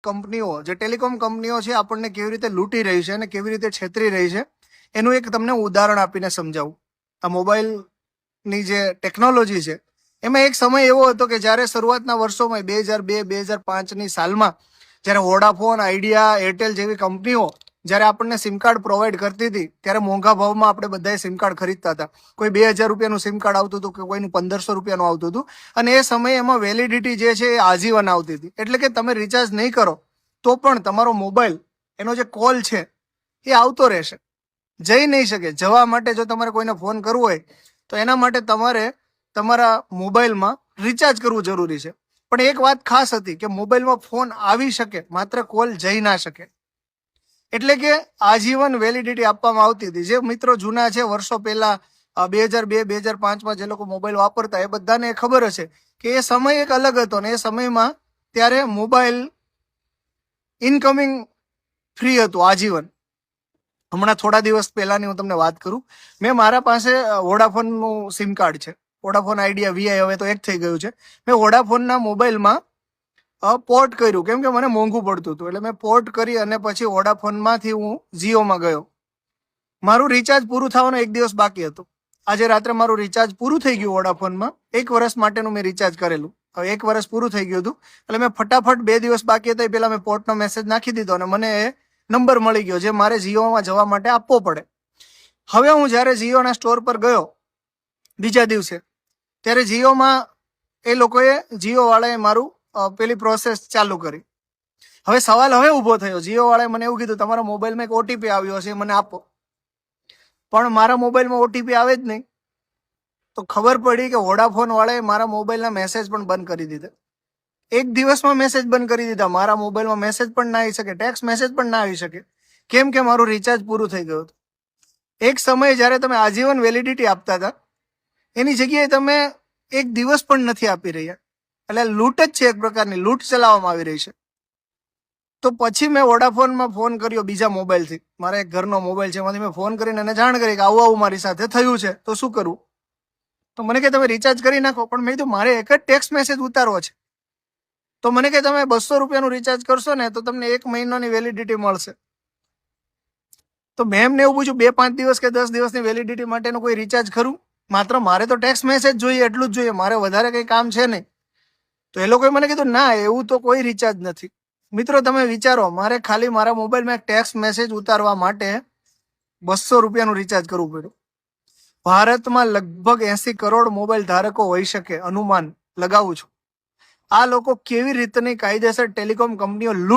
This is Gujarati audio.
કંપનીઓ, જે ટેલિકોમ કંપનીઓ છે, આપણને કેવી રીતે લૂંટી રહી છે અને કેવી રીતે છેતરી રહી છે એનું એક તમને ઉદાહરણ આપીને સમજાવું. આ મોબાઈલની જે ટેકનોલોજી છે એમાં એક સમય એવો હતો કે જ્યારે શરૂઆતના વર્ષોમાં 2002-2005ની સાલમાં જ્યારે વોડાફોન, આઈડિયા, એરટેલ જેવી કંપનીઓ જ્યારે આપણને સિમ કાર્ડ પ્રોવાઈડ કરતી હતી ત્યારે મોંઘા ભાવમાં આપણે બધાએ સિમ કાર્ડ ખરીદતા હતા. કોઈ 2000 રૂપિયાનું સિમ કાર્ડ આવતું હતું કે કોઈનું 1500 રૂપિયાનું આવતું હતું, અને એ સમયે એમાં વેલિડિટી જે છે એ આજીવન આવતી હતી. એટલે કે તમે રિચાર્જ નહીં કરો તો પણ તમારો મોબાઈલ, એનો જે કોલ છે એ આવતો રહેશે, જઈ નહીં શકે. જવા માટે જો તમારે કોઈને ફોન કરવો હોય તો એના માટે તમારે તમારા મોબાઈલમાં રિચાર્જ કરવું જરૂરી છે. પણ એક વાત ખાસ હતી કે મોબાઈલમાં ફોન આવી શકે, માત્ર કોલ જઈ ના શકે. એટલે કે આજીવન વેલિડિટી આપવામાં આવતી હતી. જે મિત્રો જૂના છે, વર્ષો પહેલા 2002-2005માં જે લોકો મોબાઈલ વાપરતા એ બધાને ખબર હશે કે એ સમય એક અલગ હતો ને એ સમયમાં ત્યારે મોબાઈલ ઇનકમિંગ ફ્રી હતું આજીવન. હમણાં થોડા દિવસ પહેલાની હું તમને વાત કરું, મેં મારા પાસે વોડાફોનનું સિમ કાર્ડ છે, વોડાફોન આઈડિયા વીઆઈ હવે તો એક થઈ ગયું છે. મેં વોડાફોનના મોબાઈલમાં પોર્ટ કર્યું કેમ કે મને મોંઘું પડતું હતું, એટલે મેં પોર્ટ કરી અને પછી વોડાફોનમાંથી હું જીઓમાં ગયો. મારું રિચાર્જ પૂરું થવાનું એક દિવસ બાકી હતું. આજે રાત્રે મારું રિચાર્જ પૂરું થઈ ગયું વોડાફોનમાં. 1 વર્ષ માટેનું મેં રિચાર્જ કરેલું. હવે 1 વર્ષ પૂરું થઈ ગયું હતું એટલે મેં ફટાફટ 2 દિવસ બાકી હતા એ પહેલા મેં પોર્ટનો મેસેજ નાખી દીધો અને મને એ નંબર મળી ગયો જે મારે જીઓમાં જવા માટે આપવો પડે. હવે હું જ્યારે જીઓના સ્ટોર પર ગયો બીજા દિવસે, ત્યારે જીઓમાં એ લોકોએ, જીઓ વાળાએ મારું પેલી પ્રોસેસ ચાલુ કરી. હવે સવાલ હવે ઊભો થયો, જીઓ વાળાએ મને એવું કીધું તમારા મોબાઈલમાં એક ઓટીપી આવ્યો છે, મને આપો. પણ મારા મોબાઈલમાં ઓટીપી આવે જ નહીં. તો ખબર પડી કે વોડાફોન વાળાએ મારા મોબાઈલના મેસેજ પણ બંધ કરી દીધા. એક દિવસમાં મેસેજ બંધ કરી દીધા. મારા મોબાઈલમાં મેસેજ પણ ના આવી શકે, ટેક્સ્ટ મેસેજ પણ ના આવી શકે. કેમ કે મારું રિચાર્જ પૂરું થઈ ગયું હતું. એક સમયે જ્યારે તમે આજીવન વેલિડિટી આપતા હતા એની જગ્યાએ તમે એક દિવસ પણ નથી આપી રહ્યા. એટલે લૂંટ જ છે, એક પ્રકારની લૂંટ ચલાવવામાં આવી રહી છે. તો પછી મેં વોડાફોનમાં ફોન કર્યો બીજા મોબાઈલથી, મારા એક ઘરનો મોબાઈલ છે એમાંથી મેં ફોન કરીને એને જાણ કરી કે આવું આવું મારી સાથે થયું છે, તો શું કરવું. તો મને કે તમે રિચાર્જ કરી નાખો. પણ મેં કીધું મારે એક જ ટેક્સ્ટ મેસેજ ઉતારવો છે. તો મને કે તમે 200 રૂપિયાનું રિચાર્જ કરશો ને તો તમને 1 મહિનાની વેલિડિટી મળશે. તો મેં એમને એવું પૂછ્યું 2-5 દિવસ કે 10 દિવસની વેલિડિટી માટેનું કોઈ રિચાર્જ ખરું? માત્ર મારે તો ટેક્સ્ટ મેસેજ જોઈએ, એટલું જ જોઈએ, મારે વધારે કંઈ કામ છે નહીં. તો એ લોકોએ મને કીધું ના, એવું તો કોઈ રિચાર્જ નથી. મિત્રો તમે વિચારો, મારે ખાલી મારા મોબાઈલમાં એક ટેક્સ્ટ મેસેજ ઉતારવા માટે 200 રૂપિયાનું રિચાર્જ કરવું પડ્યું. ભારતમાં લગભગ 80 કરોડ મોબાઈલ ધારકો હોઈ શકે, અનુમાન લગાવું છું. આ લોકો કેવી રીતની કાયદેસર ટેલિકોમ કંપનીઓ